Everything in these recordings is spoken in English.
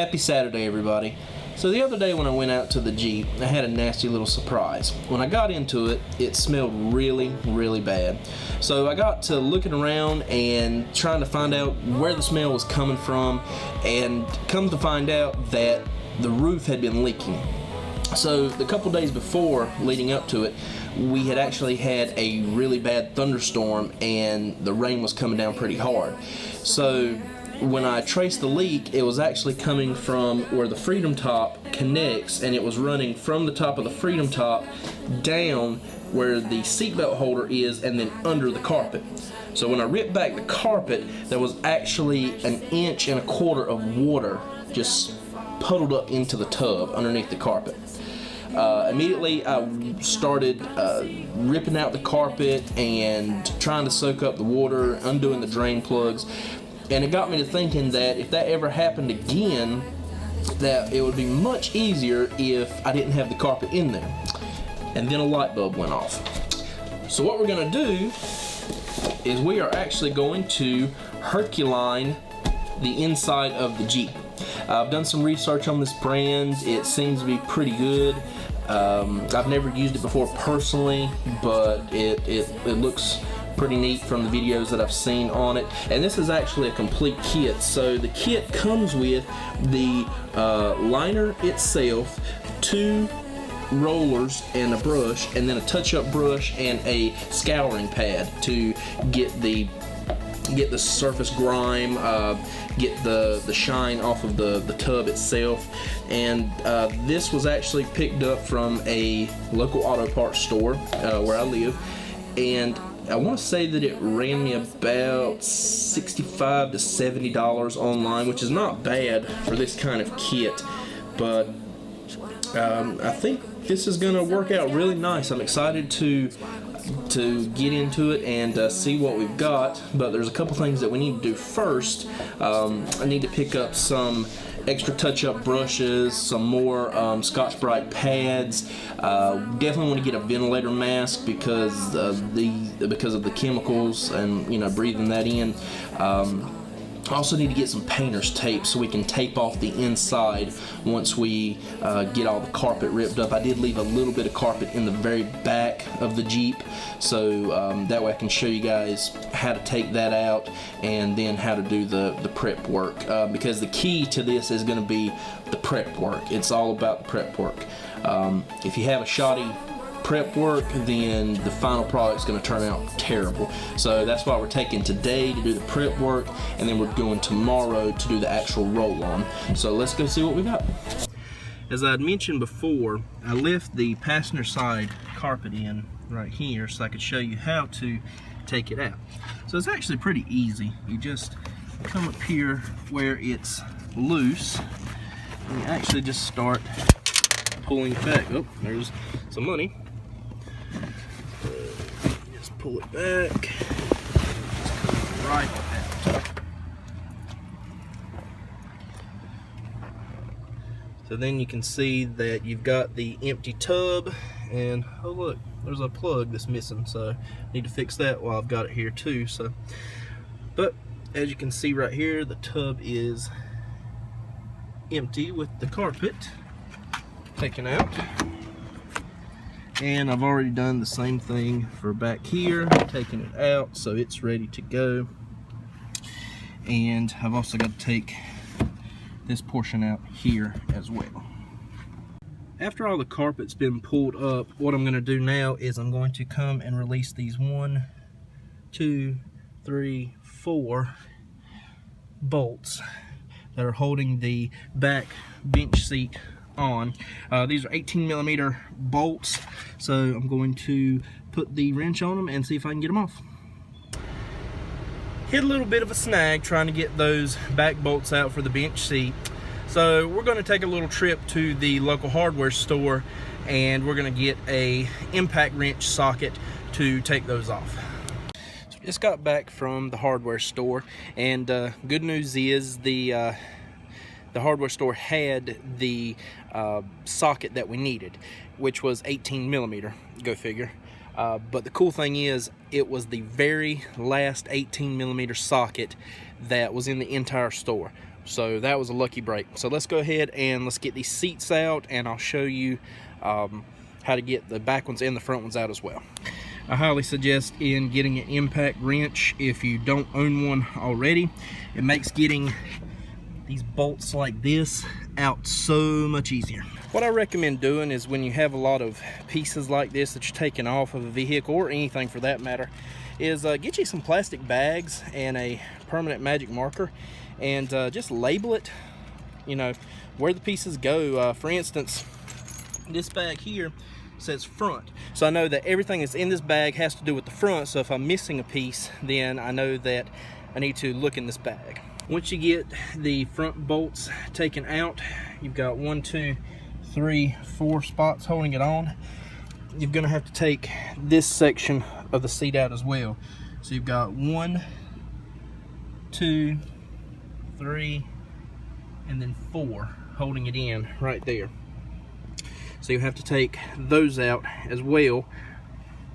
Happy Saturday, everybody. So the other day when I went out to the Jeep, I had a nasty little surprise. When I got into it, it smelled really, really bad. So I got to looking around and trying to find out where the smell was coming from, and come to find out that the roof had been leaking. So the couple days before, leading up to it, we had actually had a really bad thunderstorm and the rain was coming down pretty hard. So when I traced the leak, it was actually coming from where the Freedom Top connects, and it was running from the top of the Freedom Top down where the seatbelt holder is and then under the carpet. So when I ripped back the carpet, there was actually 1.25 inches of water just puddled up into the tub underneath the carpet. Immediately I started ripping out the carpet and trying to soak up the water, undoing the drain plugs. And it got me to thinking that if that ever happened again, that it would be much easier if I didn't have the carpet in there. And then a light bulb went off. So what we're going to do is we are actually going to Herculine the inside of the Jeep. I've done some research on this brand. It seems to be pretty good. I've never used it before personally, but it looks pretty neat from the videos that I've seen on it. And this is actually a complete kit. So the kit comes with the liner itself, 2 rollers and a brush, and then a touch-up brush and a scouring pad to get the surface grime, get the shine off of the tub itself. And this was actually picked up from a local auto parts store where I live, and I want to say that it ran me about $65 to $70 online, which is not bad for this kind of kit, but I think this is going to work out really nice. I'm excited to get into it and see what we've got, but there's a couple things that we need to do first. I need to pick up some extra touch-up brushes, some more Scotch-Brite pads. Definitely want to get a ventilator mask because of the chemicals and breathing that in. I also need to get some painter's tape so we can tape off the inside once we get all the carpet ripped up. I did leave a little bit of carpet in the very back of the Jeep, so that way I can show you guys how to take that out and then how to do the prep work, because the key to this is going to be the prep work. It's all about the prep work. If you have a shoddy prep work, then the final product's going to turn out terrible. So that's why we're taking today to do the prep work, and then we're going tomorrow to do the actual roll-on. So let's go see what we got. As I had mentioned before, I left the passenger side carpet in right here so I could show you how to take it out. So it's actually pretty easy. You just come up here where it's loose, and you actually just start pulling it back. Oh, there's some money. Just pull it back. Just come right out. So then you can see that you've got the empty tub, and oh look, there's a plug that's missing, so I need to fix that while I've got it here too. So, but as you can see right here, the tub is empty with the carpet taken out. And I've already done the same thing for back here, taking it out so it's ready to go. And I've also got to take this portion out here as well. After all the carpet's been pulled up, what I'm going to do now is I'm going to come and release these 1, 2, 3, 4 bolts that are holding the back bench seat on. These are 18mm bolts, so I'm going to put the wrench on them and see if I can get them off. Hit a little bit of a snag trying to get those back bolts out for the bench seat, so we're going to take a little trip to the local hardware store and we're going to get a impact wrench socket to take those off. So just got back from the hardware store, and good news is the hardware store had the socket that we needed, which was 18mm, go figure. But the cool thing is, it was the very last 18mm socket that was in the entire store. So that was a lucky break. So let's go ahead and let's get these seats out, and I'll show you how to get the back ones and the front ones out as well. I highly suggest in getting an impact wrench if you don't own one already. It makes getting these bolts like this out so much easier. What I recommend doing is when you have a lot of pieces like this that you're taking off of a vehicle, or anything for that matter, is get you some plastic bags and a permanent magic marker, and just label it, you know, where the pieces go. For instance, this bag here says front, so I know that everything that's in this bag has to do with the front. So if I'm missing a piece, then I know that I need to look in this bag. Once you get the front bolts taken out, you've got 1, 2, 3, 4 spots holding it on. You're gonna have to take this section of the seat out as well. So you've got 1, 2, 3, and then 4 holding it in right there. So you have to take those out as well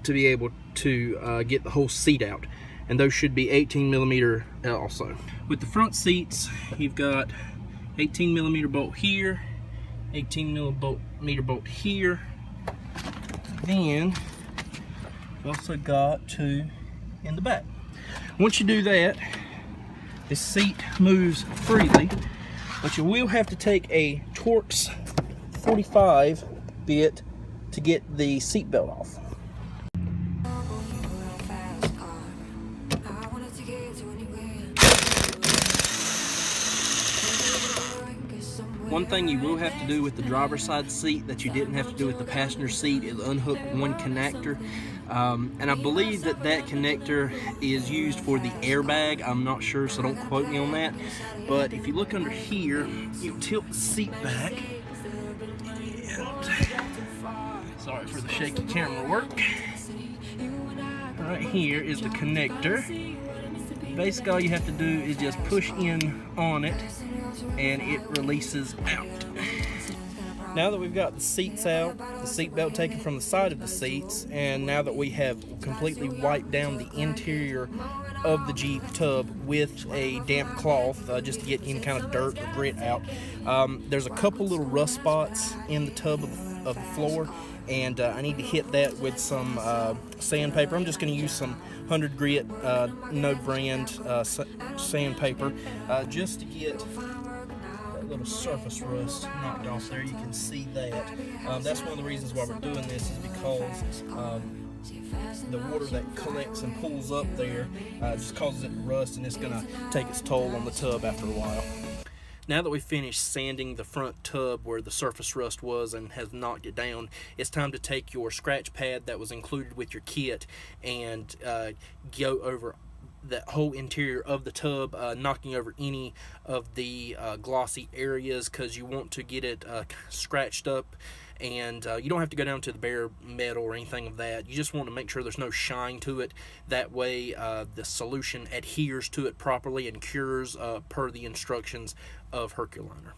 to be able to get the whole seat out. And those should be 18mm also. With the front seats, you've got 18mm bolt here, 18mm bolt here. Then you've also got 2 in the back. Once you do that, this seat moves freely, but you will have to take a Torx 45 bit to get the seat belt off. One thing you will have to do with the driver's side seat that you didn't have to do with the passenger seat is unhook one connector. And I believe that that connector is used for the airbag. I'm not sure, so don't quote me on that. But if you look under here, you tilt the seat back. Sorry for the shaky camera work. Right here is the connector. Basically all you have to do is just push in on it and it releases out. Now that we've got the seats out, the seat belt taken from the side of the seats, and now that we have completely wiped down the interior of the Jeep tub with a damp cloth, just to get any kind of dirt or grit out, there's a couple little rust spots in the tub of the floor, and I need to hit that with some sandpaper. I'm just going to use some 100 grit, no brand sandpaper, just to get that little surface rust knocked off there. You can see that. That's one of the reasons why we're doing this, is because the water that collects and pools up there just causes it to rust, and it's going to take its toll on the tub after a while. Now that we've finished sanding the front tub where the surface rust was and has knocked it down, it's time to take your scratch pad that was included with your kit and go over the whole interior of the tub, knocking over any of the glossy areas, because you want to get it scratched up. And you don't have to go down to the bare metal or anything of that. You just want to make sure there's no shine to it. That way the solution adheres to it properly and cures per the instructions of Herculiner.